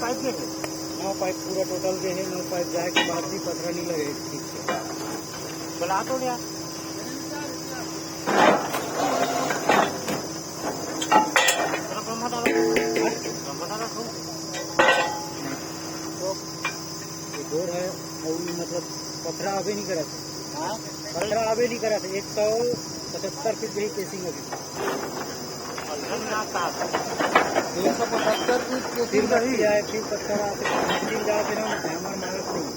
Pipe में 9 pipe पूरा total के है। 9 पाइप जाए के बाद भी पथरा नहीं लगे ठीक से। बुला तो गया बोर है और मतलब पथरा अभी नहीं करा था। पथरा अभी नहीं करा था। 175 फीट की केसिंग अभी 175 फीट फिर बही है। फिर पत्थर आते जाते ना हमारे मालक नहीं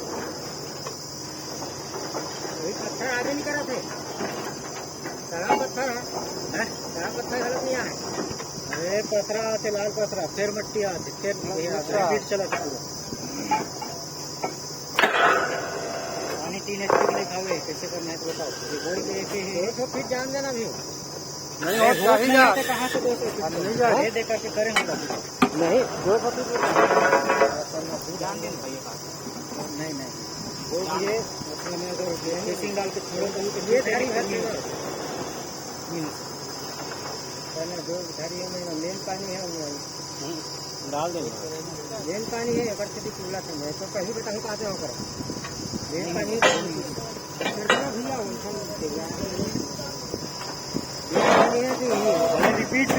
वही पत्थर आगे नहीं करा थे। सारा पत्थर है सारा पत्थर गलत नहीं आए। अरे पथरा आते लाल पथरा फिर मट्टी आते फिर फीट चला था पूरा। पानी 3 HP के खावे कैसे करना है तो बताओ। वही एक 200 फीट जान देना भी नहीं और कहाँ से 200 फीट नहीं जा ये देखा कि करें नहीं 200 फीट जान देना भाई नहीं नहीं वो ये उसमें अगर केसिंग डाल के छोड़ो तो ये धारी है जो धारी है मेन पानी है डाल देंगे। मेन पानी है अगर से चूल्हा है तो कहीं भी कहीं पाते होकर मेन पानी भैया रिपीट